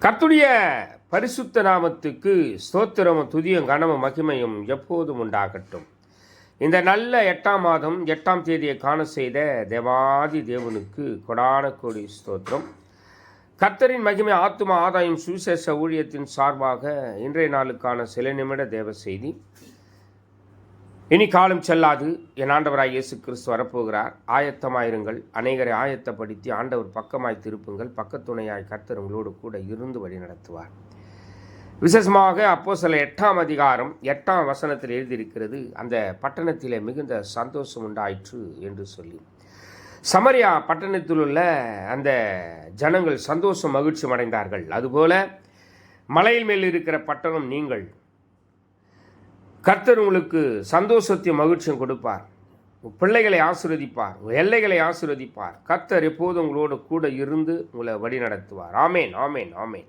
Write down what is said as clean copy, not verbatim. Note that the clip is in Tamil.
கர்த்தருடைய பரிசுத்த நாமத்துக்கு ஸ்தோத்திரமும் துதியும் கனமும் மகிமையும் எப்போதும் உண்டாகட்டும். இந்த நல்ல 8ஆம் மாதம் 8ஆம் தேதியை காண செய்த தேவாதி தேவனுக்கு கொடான கோடி ஸ்தோத்திரம். கர்த்தரின் மகிமை ஆத்தும ஆதாயம் சுவிசேஷ ஊழியத்தின் சார்பாக இன்றைய நாளுக்கான சில நிமிட தேவ செய்தி. இனி காலம் செல்லாது, என் ஆண்டவராய் இயேசு கிறிஸ்து வரப்போகிறார். ஆயத்தமாயிருங்கள், அநேகரை ஆயத்தப்படுத்தி ஆண்டவர் பக்கமாய் திருப்புங்கள். பக்கத்துணையாய் கர்த்தர் உங்களோடு கூட இருந்து வழி நடத்துவார். விசேஷமாக அப்போஸ்தலர் 8ஆம் அதிகாரம் 8ஆம் வசனத்தில் எழுதியிருக்கிறது, அந்த பட்டணத்திலே மிகுந்த சந்தோஷம் உண்டாயிற்று என்று சொல்லி. சமரியா பட்டணத்தில் உள்ள அந்த ஜனங்கள் சந்தோஷம் மகிழ்ச்சி அடைந்தார்கள். அதுபோல மலையில் மேல் இருக்கிற பட்டணம் நீங்கள். கர்த்தர் உங்களுக்கு சந்தோஷத்தையும் மகிழ்ச்சியும் கொடுப்பார். பிள்ளைகளை ஆசீர்வதிப்பார், எல்லைகளை ஆசீர்வதிப்பார். கர்த்தர் எப்போதும் உங்களோடு கூட இருந்து உங்களை வழி நடத்துவார். ஆமேன், ஆமேன், ஆமேன்.